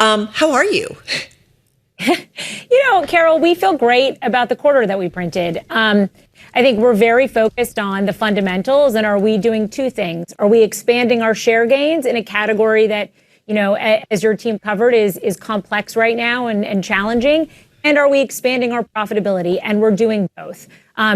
How are you? Carol, we feel great about the quarter that we printed. I think we're very focused on the fundamentals. And are we doing two things? Are we expanding our share gains in a category that, as your team covered, is complex right now and challenging? And are we expanding our profitability? And we're doing both.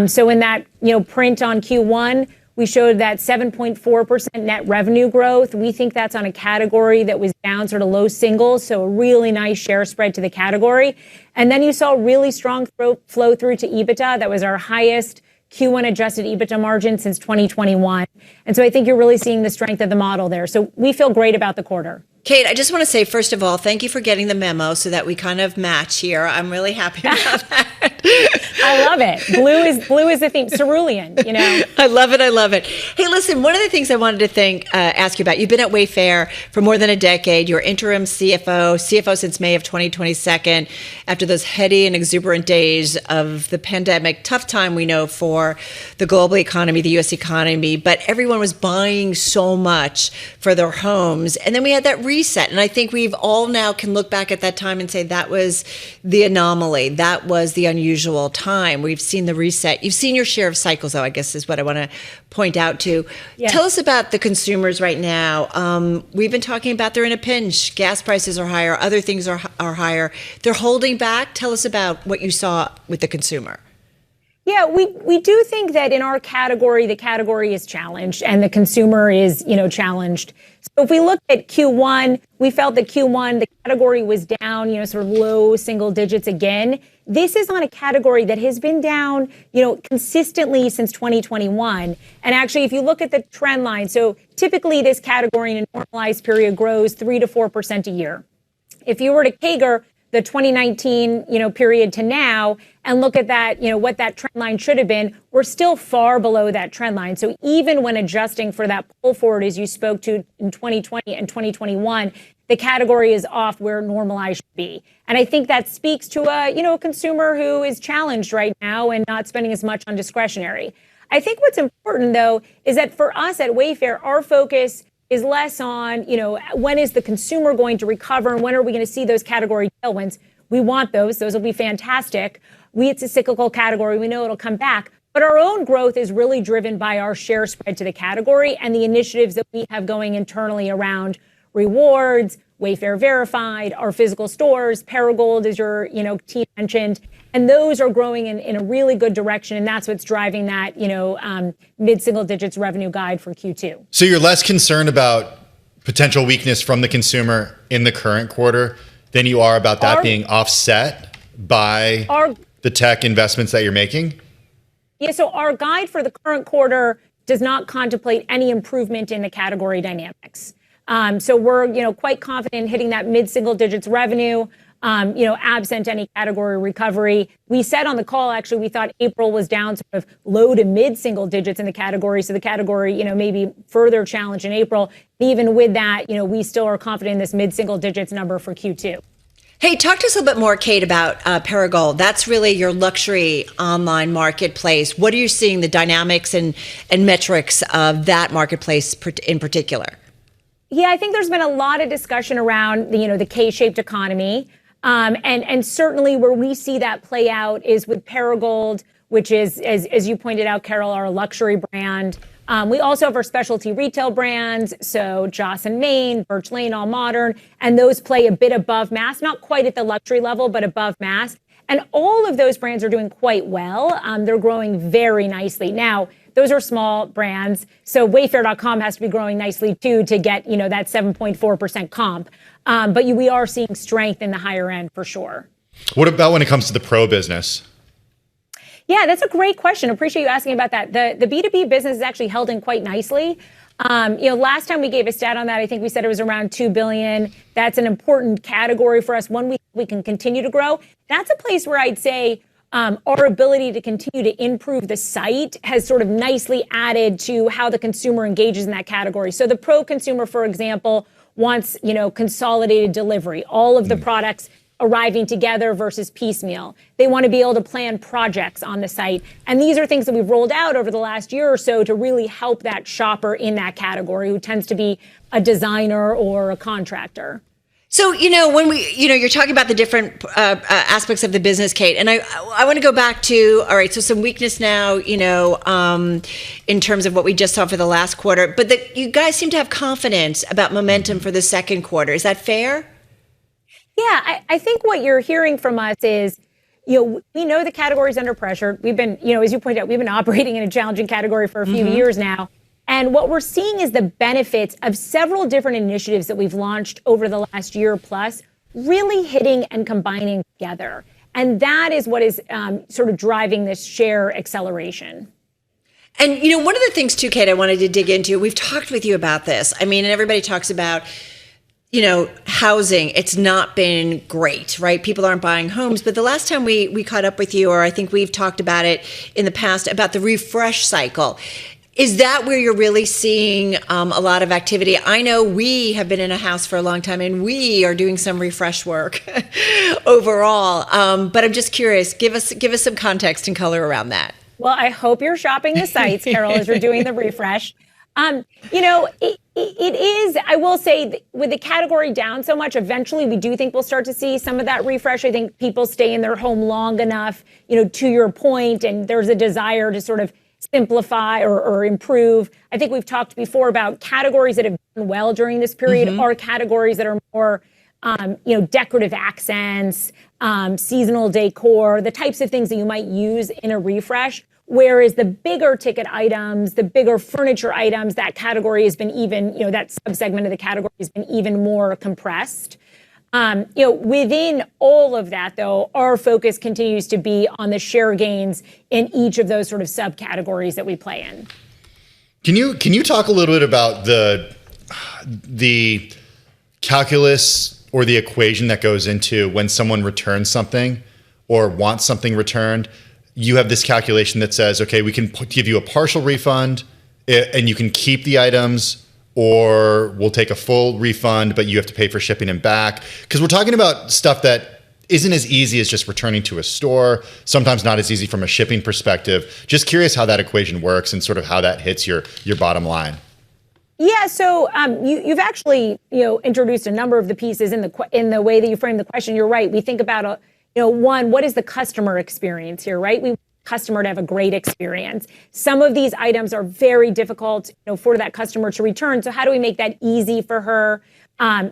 So in that, print on Q1, we showed that 7.4% net revenue growth. We think that's on a category that was down sort of low singles, so a really nice share spread to the category. And then you saw really strong flow through to EBITDA. That was our highest Q1 adjusted EBITDA margin since 2021. And so I think you're really seeing the strength of the model there. So we feel great about the quarter. Kate, I just want to say, first of all, thank you for getting the memo so that we kind of match here. I'm really happy about that. I love it. Blue is the theme. Cerulean, I love it. Hey, listen, one of the things I wanted to ask you about, you've been at Wayfair for more than a decade. You're interim CFO since May of 2022, after those heady and exuberant days of the pandemic. Tough time, we know, for the global economy, the U.S. economy, but everyone was buying so much for their homes. And then we had that reset. And I think we've all now can look back at that time and say that was the anomaly. That was the unusual time. We've seen the reset. You've seen your share of cycles, though, I guess is what I want to point out to. Yes. Tell us about the consumers right now. We've been talking about they're in a pinch. Gas prices are higher. Other things are higher. They're holding back. Tell us about what you saw with the consumer. Yeah, we do think that in our category, the category is challenged and the consumer is, challenged. So if we look at Q1, we felt that Q1, the category was down, sort of low single digits again. This is on a category that has been down, consistently since 2021. And actually, if you look at the trend line, so typically this category in a normalized period grows 3 to 4% a year. If you were to CAGR the 2019, period to now and look at that, what that trend line should have been, we're still far below that trend line. So even when adjusting for that pull forward, as you spoke to in 2020 and 2021, the category is off where normalized should be. And I think that speaks to a consumer who is challenged right now and not spending as much on discretionary. I think what's important, though, is that for us at Wayfair, our focus is less on, when is the consumer going to recover and when are we going to see those category tailwinds? We want those. Those will be fantastic. It's a cyclical category. We know it'll come back. But our own growth is really driven by our share spread to the category and the initiatives that we have going internally around rewards, Wayfair Verified, our physical stores, Perigold, as your team mentioned. And those are growing in a really good direction. And that's what's driving that, mid-single digits revenue guide for Q2. So you're less concerned about potential weakness from the consumer in the current quarter than you are about that being offset by the tech investments that you're making? Yeah, so our guide for the current quarter does not contemplate any improvement in the category dynamics. So we're, quite confident in hitting that mid-single digits revenue. Absent any category recovery. We said on the call, actually, we thought April was down sort of low to mid single digits in the category. So the category, maybe further challenged in April. Even with that, we still are confident in this mid single digits number for Q2. Hey, talk to us a little bit more, Kate, about Perigold. That's really your luxury online marketplace. What are you seeing the dynamics and metrics of that marketplace in particular? Yeah, I think there's been a lot of discussion around the K-shaped economy. And certainly where we see that play out is with Perigold, which is, as you pointed out, Carol, our luxury brand. We also have our specialty retail brands, so Joss & Main, Birch Lane, All Modern, and those play a bit above mass, not quite at the luxury level, but above mass. And all of those brands are doing quite well. They're growing very nicely. Now, those are small brands, so Wayfair.com has to be growing nicely, too, to get, that 7.4% comp. But we are seeing strength in the higher end for sure. What about when it comes to the pro business? Yeah, that's a great question. Appreciate you asking about that. The B2B business is actually held in quite nicely. Last time we gave a stat on that, I think we said it was around $2 billion. That's an important category for us. One we can continue to grow. That's a place where I'd say our ability to continue to improve the site has sort of nicely added to how the consumer engages in that category. So the pro consumer, for example, wants, consolidated delivery, all of the products arriving together versus piecemeal. They want to be able to plan projects on the site. And these are things that we've rolled out over the last year or so to really help that shopper in that category who tends to be a designer or a contractor. So, when you're talking about the different aspects of the business, Kate, and I want to go back to, all right, so some weakness now, in terms of what we just saw for the last quarter, but you guys seem to have confidence about momentum for the second quarter. Is that fair? Yeah, I think what you're hearing from us is, we know the category's under pressure. We've been, as you pointed out, we've been operating in a challenging category for a few years now. And what we're seeing is the benefits of several different initiatives that we've launched over the last year plus, really hitting and combining together. And that is what is sort of driving this share acceleration. And, one of the things too, Kate, I wanted to dig into, we've talked with you about this. I mean, and everybody talks about, housing, it's not been great, right? People aren't buying homes. But the last time we caught up with you, or I think we've talked about it in the past, about the refresh cycle. Is that where you're really seeing a lot of activity? I know we have been in a house for a long time, and we are doing some refresh work overall. But I'm just curious, give us some context and color around that. Well, I hope you're shopping the sites, Carol, as you're doing the refresh. It is, I will say, with the category down so much, eventually we do think we'll start to see some of that refresh. I think people stay in their home long enough, to your point, and there's a desire to sort of simplify or improve. I think we've talked before about categories that have done well during this period are categories that are more, decorative accents, seasonal decor, the types of things that you might use in a refresh. Whereas the bigger ticket items, the bigger furniture items, that category has been even, that subsegment of the category has been even more compressed. Within all of that, though, our focus continues to be on the share gains in each of those sort of subcategories that we play in. Can you talk a little bit about the calculus or the equation that goes into when someone returns something or wants something returned? You have this calculation that says, okay, we can give you a partial refund and you can keep the items, or we'll take a full refund, but you have to pay for shipping and back. Because we're talking about stuff that isn't as easy as just returning to a store, sometimes not as easy from a shipping perspective. Just curious how that equation works and sort of how that hits your bottom line. Yeah, so you've actually introduced a number of the pieces in the way that you frame the question. You're right. We think about one, what is the customer experience here, right? We want the customer to have a great experience. Some of these items are very difficult, for that customer to return. So how do we make that easy for her?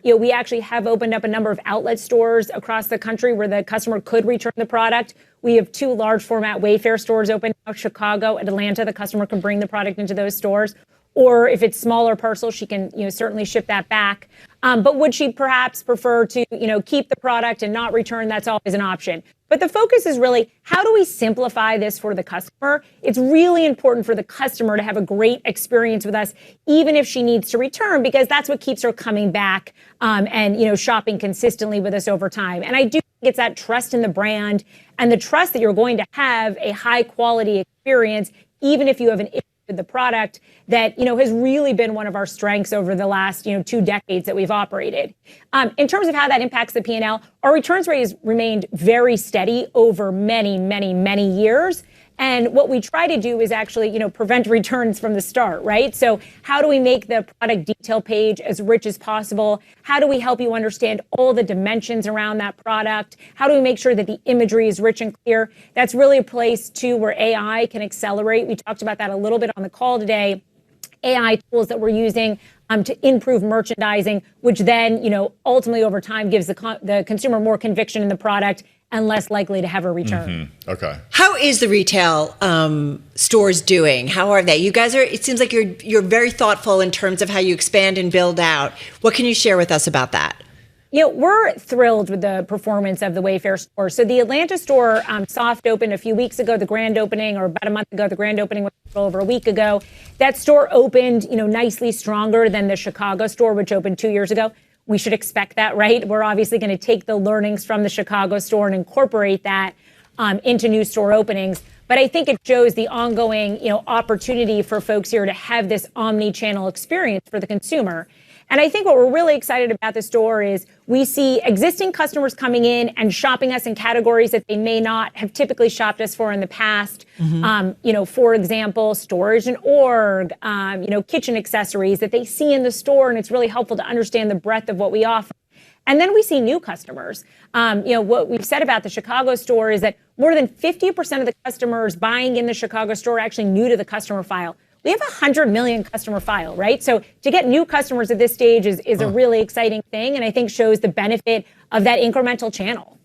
We actually have opened up a number of outlet stores across the country where the customer could return the product. We have 2 large format Wayfair stores open now, Chicago and Atlanta. The customer can bring the product into those stores. Or if it's smaller parcels, she can, certainly ship that back. But would she perhaps prefer to, keep the product and not return? That's always an option. But the focus is really, how do we simplify this for the customer? It's really important for the customer to have a great experience with us, even if she needs to return, because that's what keeps her coming back and, shopping consistently with us over time. And I do think it's that trust in the brand and the trust that you're going to have a high quality experience, even if you have an issue with the product, that has really been one of our strengths over the last 2 decades that we've operated. In terms of how that impacts the P&L, our returns rate has remained very steady over many, many, many years. And what we try to do is actually, prevent returns from the start, right? So how do we make the product detail page as rich as possible? How do we help you understand all the dimensions around that product? How do we make sure that the imagery is rich and clear? That's really a place, too, where AI can accelerate. We talked about that a little bit on the call today. AI tools that we're using to improve merchandising, which then, ultimately over time gives the consumer more conviction in the product and less likely to have a return. Okay. How is the retail stores doing? How are they? You guys it seems like you're very thoughtful in terms of how you expand and build out. What can you share with us about that? We're thrilled with the performance of the Wayfair store. So the Atlanta store soft opened a few weeks ago, the grand opening, or about a month ago. The grand opening was over a week ago. That store opened, nicely stronger than the Chicago store, which opened 2 years ago. We should expect that, right? We're obviously going to take the learnings from the Chicago store and incorporate that into new store openings. But I think it shows the ongoing, opportunity for folks here to have this omni-channel experience for the consumer. And I think what we're really excited about the store is we see existing customers coming in and shopping us in categories that they may not have typically shopped us for in the past. For example, storage and org, kitchen accessories that they see in the store. And it's really helpful to understand the breadth of what we offer. And then we see new customers. What we've said about the Chicago store is that more than 50% of the customers buying in the Chicago store are actually new to the customer file. We have 100 million customer file, right? So to get new customers at this stage is a really exciting thing, and I think shows the benefit of that incremental channel.